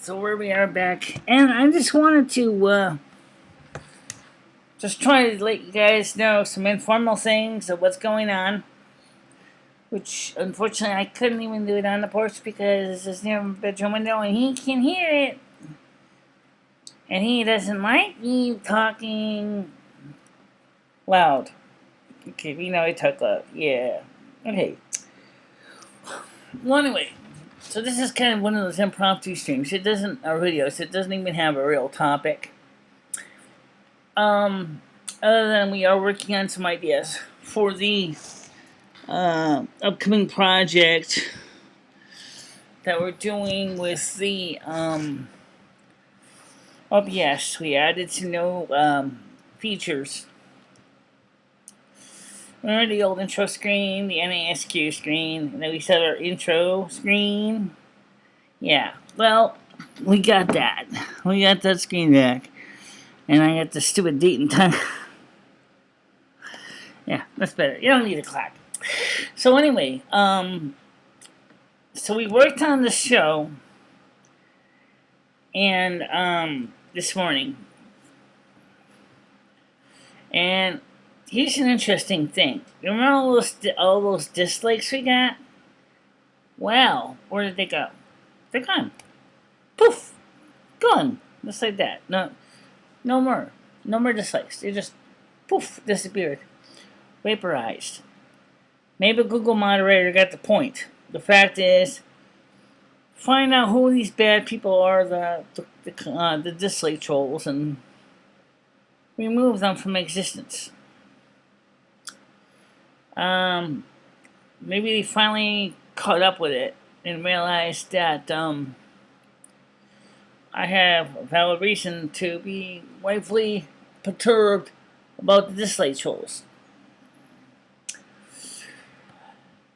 So where we are back, and I just wanted to just try to let you guys know some informal things of what's going on. Which unfortunately I couldn't even do it on the porch because it's near my bedroom window and he can hear it. And he doesn't like me talking loud. Okay, we know I talk loud. Yeah. Okay. Well, anyway, so this is kind of one of those impromptu streams. It doesn't, or videos, it doesn't even have a real topic. Other than we are working on some ideas for the upcoming project that we're doing with the OBS. We added some new features. Remember the old intro screen, the NASQ screen, and then we set our intro screen? Yeah, well, we got that. We got that screen back. And I got the stupid date and time. Yeah, that's better. You don't need a clap. So anyway, so we worked on the show, and this morning, and here's an interesting thing. Remember all those dislikes we got? Well, where did they go? They're gone. Poof, gone. Just like that. No more. No more dislikes. They just poof disappeared, vaporized. Maybe Google Moderator got the point. The fact is, find out who these bad people are, the dislike trolls, and remove them from existence. Maybe they finally caught up with it and realized that I have a valid reason to be rightfully perturbed about the dislike trolls.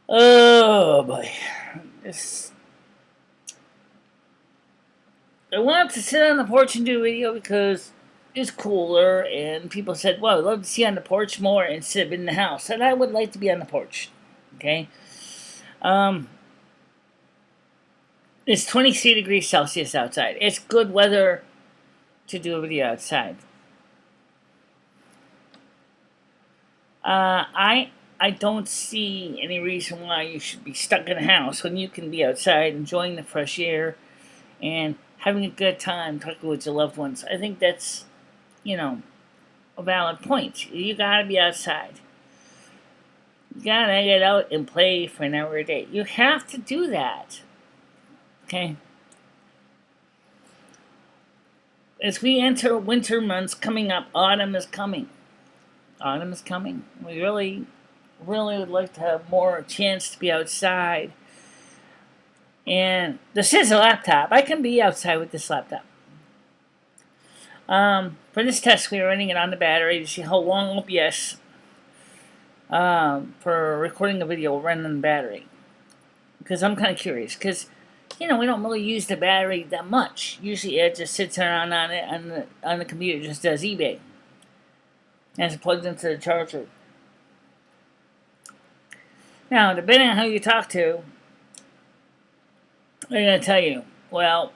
Oh boy. I wanted to sit on the porch and do a video because it's cooler, and people said, well, I'd love to see on the porch more instead of in the house. And I would like to be on the porch. Okay? It's 23 degrees Celsius outside. It's good weather to do a video outside. I don't see any reason why you should be stuck in a house when you can be outside enjoying the fresh air and having a good time talking with your loved ones. I think that's, a valid point. You gotta be outside. You gotta get out and play for an hour a day. You have to do that. Okay? As we enter winter months coming up, autumn is coming. Autumn is coming. We really would like to have more chance to be outside. And this is a laptop. I can be outside with this laptop. For this test, we are running it on the battery to see how long OBS for recording a video will run on the battery. Because I'm kind of curious. Because, we don't really use the battery that much. Usually it just sits around on it on the computer, just does eBay. And it's plugged into the charger. Now, depending on who you talk to, they're going to tell you, well,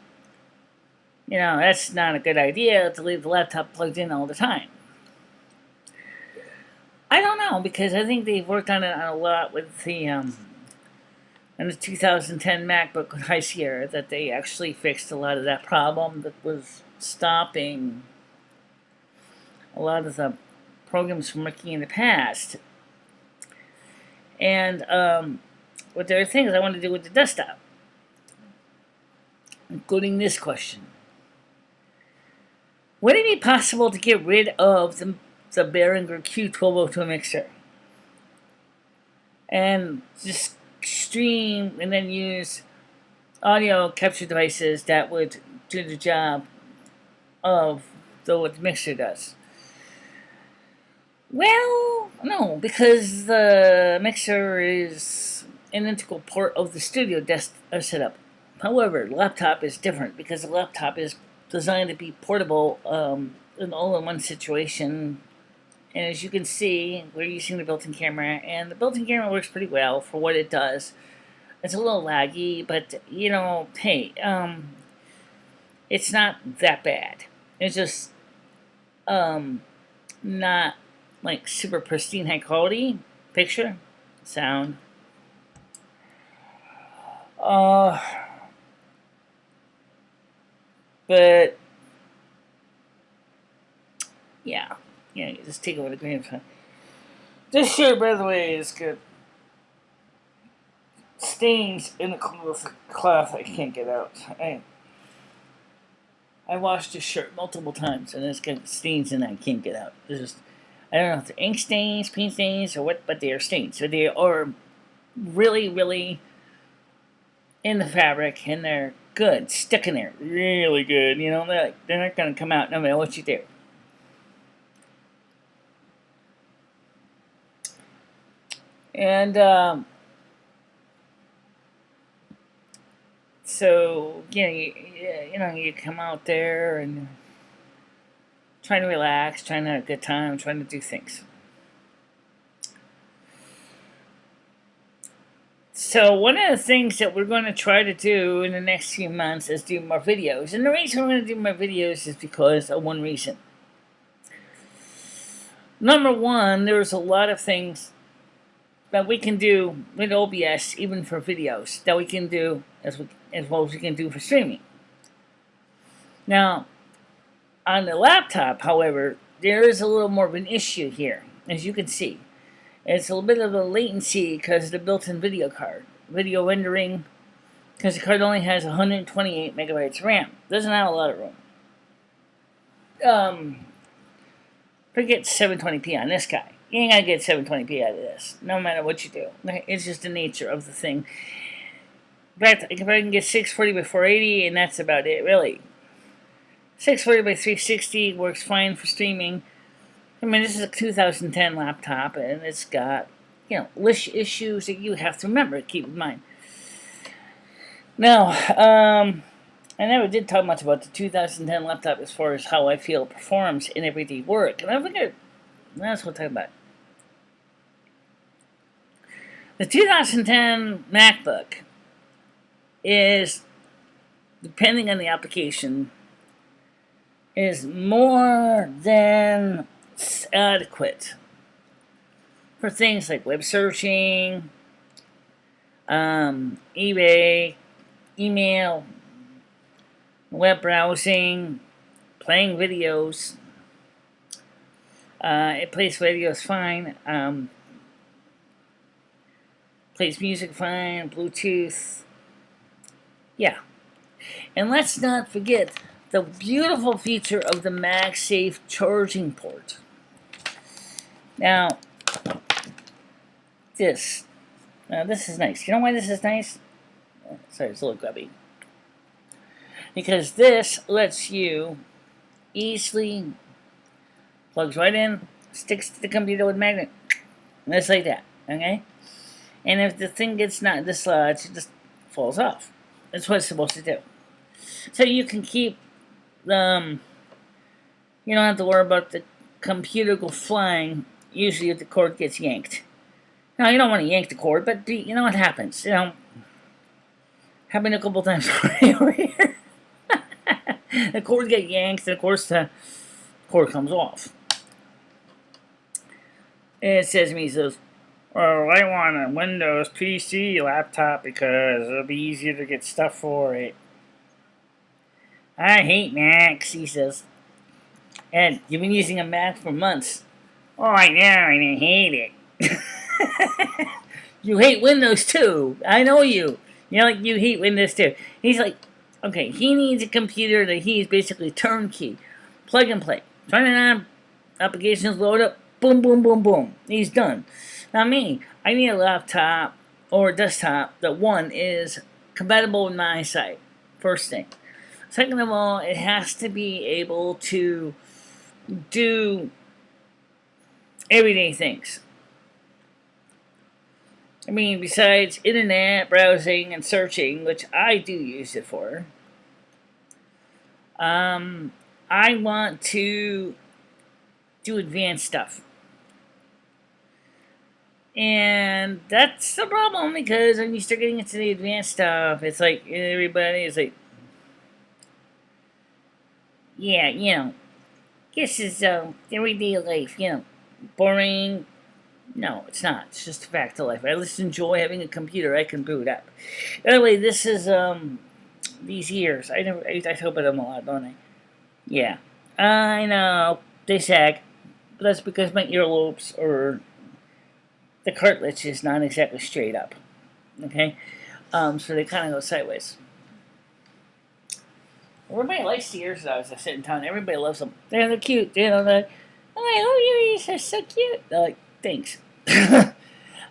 that's not a good idea to leave the laptop plugged in all the time. I don't know, because I think they've worked on it a lot with the 2010 MacBook with High Sierra, that they actually fixed a lot of that problem that was stopping a lot of the programs from working in the past. And what there are things I want to do with the desktop, including this question. Would it be possible to get rid of the Behringer Q1202 mixer and just stream and then use audio capture devices that would do the job of what the mixer does? Well, no, because the mixer is an integral part of the studio desk setup. However, the laptop is different because the laptop is designed to be portable in all-in-one situation. And as you can see, we're using the built-in camera, and the built-in camera works pretty well for what it does. It's a little laggy, but, hey, It's not that bad. It's just not like super pristine high quality picture, sound. But yeah, you just take it with a grain of salt. This shirt, by the way, is good. Stains in the cloth I can't get out. I washed this shirt multiple times, and it's got stains in it I can't get out. It's just, I don't know if they're ink stains, paint stains, or what, but they are stains. So they are really, really in the fabric, and they're good, stuck in there, really good. You know, they're not going to come out no matter what you do. And so you come out there and trying to relax, trying to have a good time, trying to do things. So one of the things that we're going to try to do in the next few months is do more videos. And the reason we're going to do more videos is because of one reason. Number one, there's a lot of things that we can do with OBS, even for videos, that we can do as well as we can do for streaming. Now, on the laptop, however, there is a little more of an issue here, as you can see. It's a little bit of a latency because of the built-in video card. Video rendering, because the card only has 128 megabytes of RAM. Doesn't have a lot of room. Forget 720p on this guy. You ain't gonna get 720p out of this, no matter what you do. It's just the nature of the thing. In fact, if I can get 640 by 480, and that's about it, really. 640 by 360 works fine for streaming. I mean, this is a 2010 laptop, and it's got, issues that you have to remember, keep in mind. Now, I never did talk much about the 2010 laptop as far as how I feel it performs in everyday work, and I figured that's what I'm talking about. The 2010 MacBook is, depending on the application, is more than adequate for things like web searching, eBay, email, web browsing, playing videos. It plays videos fine, plays music fine, Bluetooth. Yeah. And let's not forget the beautiful feature of the MagSafe charging port. Now, this is nice. You know why this is nice? Sorry, it's a little grubby. Because this lets you easily plugs right in, sticks to the computer with a magnet. Just like that, okay? And if the thing gets not dislodged, it just falls off. That's what it's supposed to do. So you can keep you don't have to worry about the computer go flying, usually if the cord gets yanked. Now, you don't want to yank the cord, but you know what happens. Happened a couple times over here. The cord gets yanked, and of course the cord comes off. And it says to me, well, I want a Windows PC laptop because it'll be easier to get stuff for it. I hate Macs, he says. And you've been using a Mac for months. Oh, I know, I hate it. You hate Windows too. I know you. You hate Windows too. He's like, okay, he needs a computer that he's basically turnkey. Plug and play. Turn it on, applications load up, boom, boom, boom, boom. He's done. Now me, I need a laptop or a desktop that, one, is compatible with my eyesight, first thing. Second of all, it has to be able to do everyday things. I mean, besides internet browsing and searching, which I do use it for, I want to do advanced stuff. And that's the problem, because when you start getting into the advanced stuff, it's like everybody is like, yeah, this is everyday life, boring. No, it's not. It's just a fact of life. I just enjoy having a computer I can boot up. Anyway, this is these ears. I talk about them a lot, don't I? Yeah, I know they sag, but that's because my earlobes or the cartilage is not exactly straight up. Okay, so they kind of go sideways. Everybody likes the ears that I was sit in town. Everybody loves them. They're cute. I'm like, oh, your ears are so cute. They're like, thanks.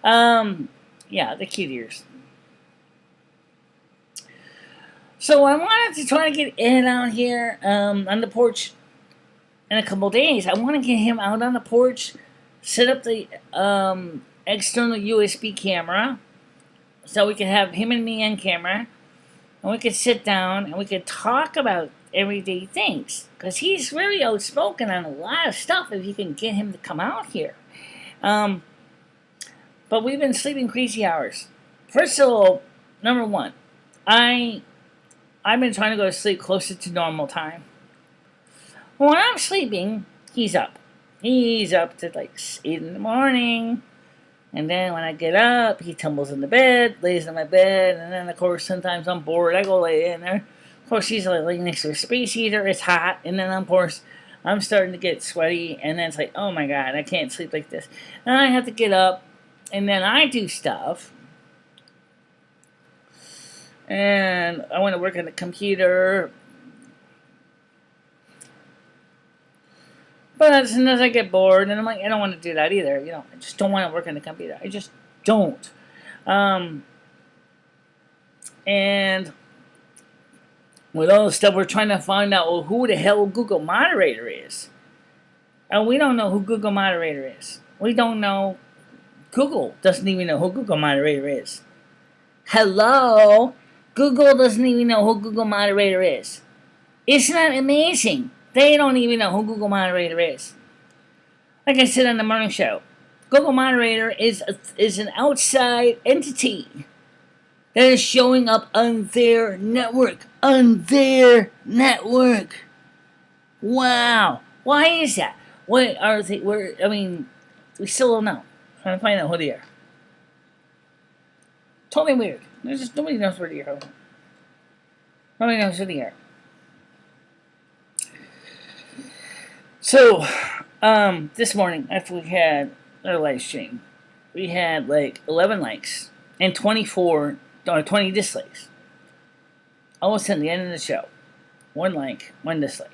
Yeah, the cute ears. So I wanted to try to get Ed out here on the porch in a couple days. I want to get him out on the porch, set up the external USB camera, so we can have him and me on camera, and we could sit down and we could talk about everyday things. Because he's really outspoken on a lot of stuff if you can get him to come out here. But we've been sleeping crazy hours. First of all, number one, I've been trying to go to sleep closer to normal time. When I'm sleeping, he's up. He's up to like 8 in the morning. And then when I get up, he tumbles in the bed, lays in my bed, and then of course sometimes I'm bored, I go lay in there. Of course he's like laying next to a space heater, it's hot, and then of course I'm starting to get sweaty, and then it's like, oh my god, I can't sleep like this. And I have to get up, and then I do stuff. And I want to work on the computer. But as soon as I get bored, and I'm like, I don't want to do that either. I just don't want to work on the computer. I just don't. And with all the stuff, we're trying to find out, well, who the hell Google Moderator is. And we don't know who Google Moderator is. We don't know. Google doesn't even know who Google Moderator is. Hello? Google doesn't even know who Google Moderator is. Isn't that amazing? They don't even know who Google Moderator is. Like I said on the morning show, Google Moderator is an outside entity that is showing up on their network. On their network. Wow. Why is that? What are they? We still don't know. Trying to find out who they are. Totally weird. There's just nobody knows where they are. Nobody knows who they are. So, this morning, after we had our live stream, we had like 11 likes and 20 dislikes. Almost at the end of the show. 1 like, 1 dislike.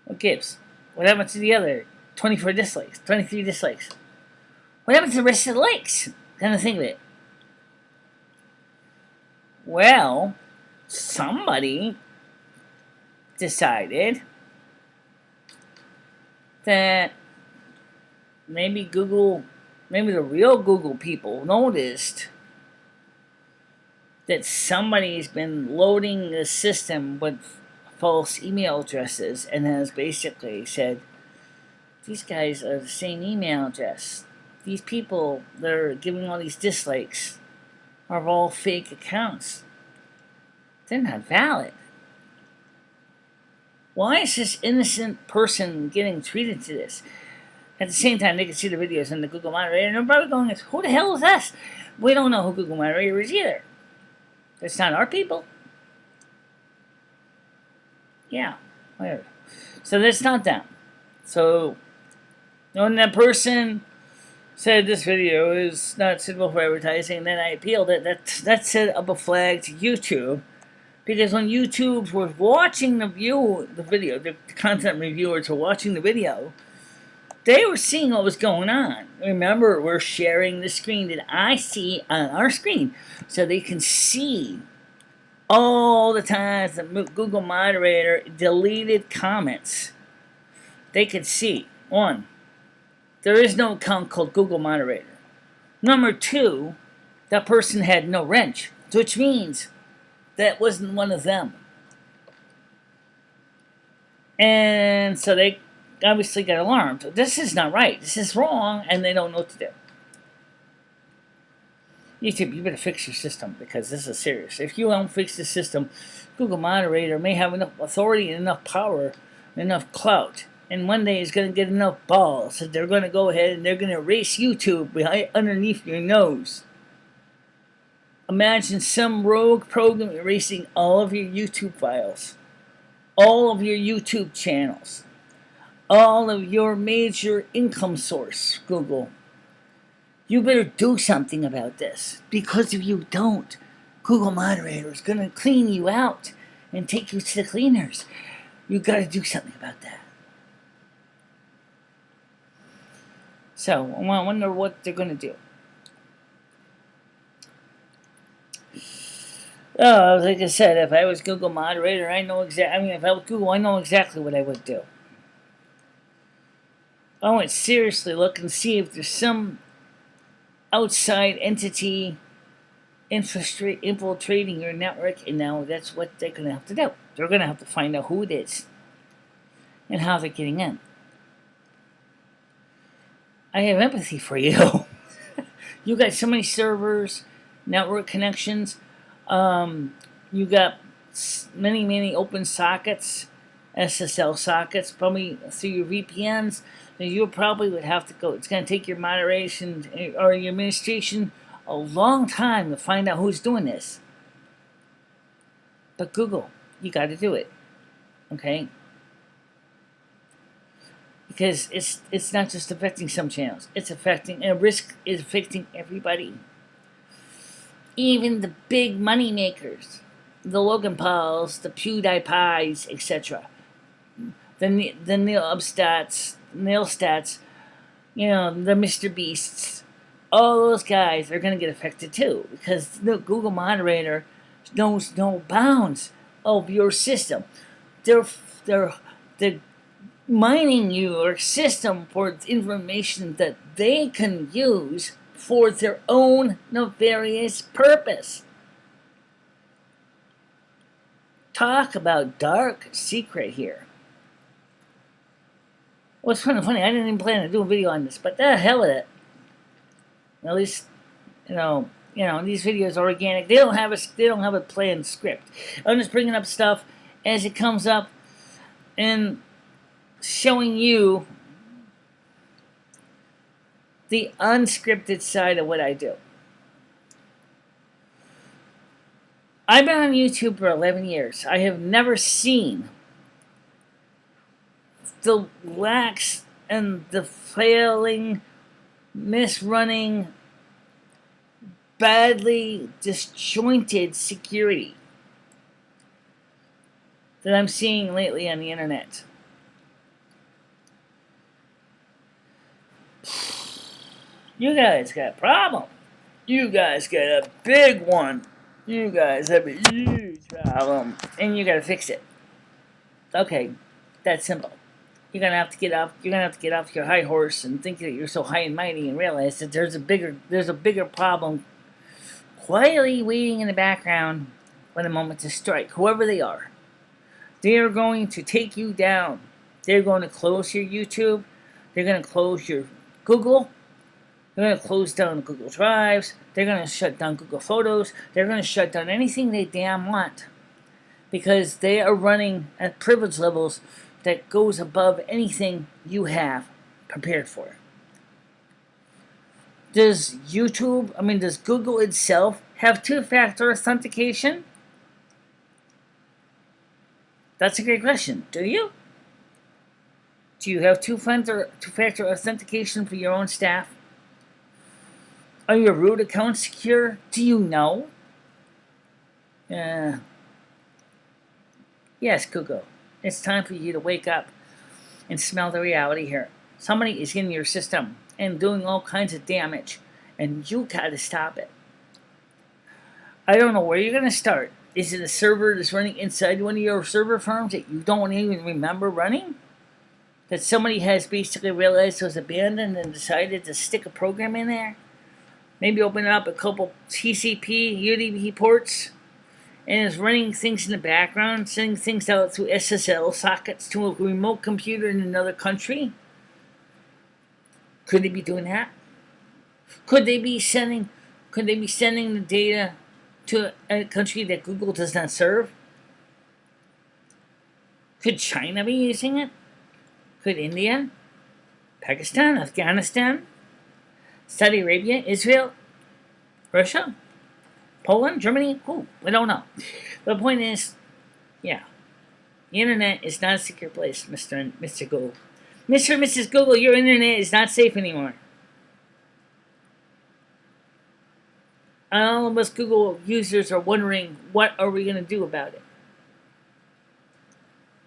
What gives? What happened to the other 24 dislikes, 23 dislikes? What happened to the rest of the likes? Kind of think of it. Well, somebody decided that maybe the real Google people noticed that somebody's been loading the system with false email addresses and has basically said, these guys are the same email address. These people that are giving all these dislikes are all fake accounts. They're not valid. Why is this innocent person getting treated to this? At the same time, they can see the videos in the Google Moderator, and they're probably going, who the hell is us? We don't know who Google Moderator is either. It's not our people. Yeah, weird. So that's not them. So when that person said this video is not suitable for advertising, then I appealed it. That set up a flag to YouTube. Because when YouTube was watching the video, the content reviewers were watching the video, they were seeing what was going on. Remember, we're sharing the screen that I see on our screen, so they can see all the times that Google Moderator deleted comments. They could see, 1, there is no account called Google Moderator. Number 2, that person had no wrench, which means that wasn't one of them. And so they obviously got alarmed. This is not right. This is wrong, and they don't know what to do. YouTube, you better fix your system, because this is serious. If you don't fix the system, Google Moderator may have enough authority and enough power and enough clout, and one day is going to get enough balls that they're going to go ahead and they're going to erase YouTube behind, underneath your nose. Imagine some rogue program erasing all of your YouTube files, all of your YouTube channels, all of your major income source, Google. You better do something about this, because if you don't, Google Moderator is going to clean you out and take you to the cleaners. You got to do something about that. So I wonder what they're going to do. Oh, like I said, if I was Google Moderator, I know exactly. I mean, if I was Google, I know exactly what I would do. I would seriously look and see if there's some outside entity infiltrating your network, and now that's what they're going to have to do. They're going to have to find out who it is and how they're getting in. I have empathy for you. You got so many servers, network connections. You got many open sockets, SSL sockets, probably through your VPNs. You probably would have to go. It's going to take your moderation or your administration a long time to find out who's doing this. But Google, you got to do it, okay? Because it's not just affecting some channels. It's affecting, and risk is affecting everybody. Even the big money makers, the Logan Pauls, the PewDiePies, etc. The Neil Stats, you know, the Mr. Beasts. All those guys are going to get affected too, because the Google Moderator knows no bounds of your system. They're mining your system for information that they can use for their own nefarious purpose. Talk about dark secret here. What's kind of funny, I didn't even plan to do a video on this, but the hell with it. At least, you know, these videos are organic. They don't have a planned script. I'm just bringing up stuff as it comes up and showing you the unscripted side of what I do. I've been on YouTube for 11 years. I have never seen the lax and the failing, misrunning, badly disjointed security that I'm seeing lately on the internet. You guys got a problem. You guys got a big one. You guys have a huge problem, and you gotta fix it. Okay, that's simple. You're gonna have to get off your high horse and think that you're so high and mighty, and realize that there's a bigger problem quietly waiting in the background when the moment to strike. Whoever they are going to take you down. They're going to close your YouTube. They're going to close your Google. They're going to close down Google Drives. They're going to shut down Google Photos. They're going to shut down anything they damn want, because they are running at privilege levels that goes above anything you have prepared for. Does Google itself have two-factor authentication? That's a great question. Do you? Do you have two-factor authentication for your own staff? Are your root accounts secure? Do you know? Yes, Google. It's time for you to wake up and smell the reality here. Somebody is in your system and doing all kinds of damage, and you gotta stop it. I don't know where you're gonna start. Is it a server that's running inside one of your server farms that you don't even remember running? That somebody has basically realized was abandoned and decided to stick a program in there? Maybe open up a couple TCP, UDP ports, and is running things in the background, sending things out through SSL sockets to a remote computer in another country? Could they be doing that? Could they be sending Could they be sending the data to a country that Google does not serve? Could China be using it? Could India? Pakistan? Afghanistan? Saudi Arabia? Israel? Russia? Poland? Germany? Cool. We don't know. The point is, yeah. The internet is not a secret place, Mr. and Mr. Google. Mr. and Mrs. Google, your internet is not safe anymore. All of us Google users are wondering, what are we going to do about it?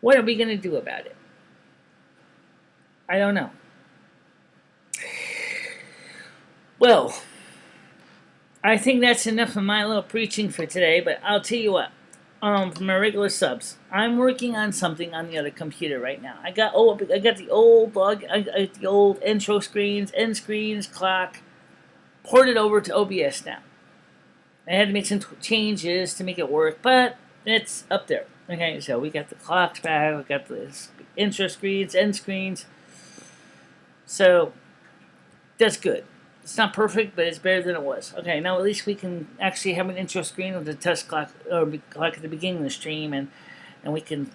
What are we going to do about it? I don't know. Well, I think that's enough of my little preaching for today, but I'll tell you what. For my regular subs, I'm working on something on the other computer right now. I got the old intro screens, end screens, clock, ported over to OBS now. I had to make some changes to make it work, but it's up there. Okay, so we got the clocks back, we got the intro screens, end screens. So that's good. It's not perfect, but it's better than it was. Okay, now at least we can actually have an intro screen with the test clock or clock at the beginning of the stream, and we can,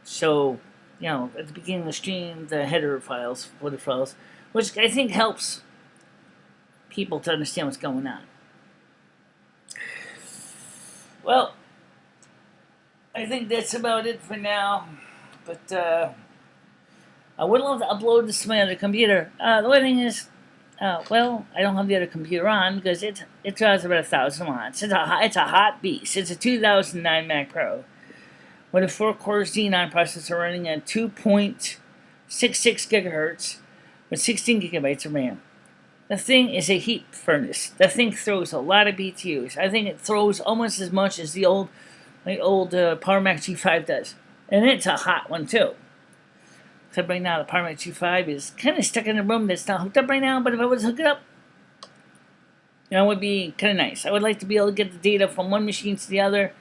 show, at the beginning of the stream the header files, footer files, which I think helps people to understand what's going on. Well, I think that's about it for now, but I would love to upload this to my other computer. The only thing is, well, I don't have the other computer on because it draws about 1,000 watts. It's a hot beast. It's a 2009 Mac Pro with a 4-core Xenon processor running at 2.66 gigahertz with 16 gigabytes of RAM. The thing is a heat furnace. The thing throws a lot of BTUs. I think it throws almost as much as the old Power Mac G5 does, and it's a hot one too. Except right now, the Power Mac G5 is kind of stuck in a room that's not hooked up right now, but if I was to hook it up, it would be kind of nice. I would like to be able to get the data from one machine to the other,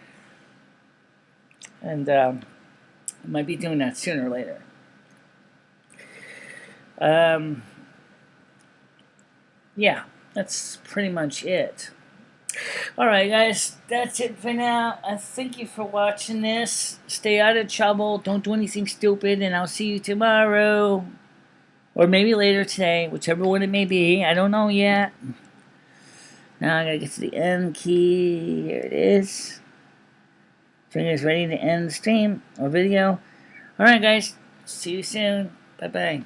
and I might be doing that sooner or later. Yeah, that's pretty much it. Alright guys, that's it for now. Thank you for watching this. Stay out of trouble, don't do anything stupid, and I'll see you tomorrow. Or maybe later today, whichever one it may be. I don't know yet. Now I gotta get to the end key. Here it is. Fingers ready to end the stream or video. Alright guys, see you soon. Bye bye.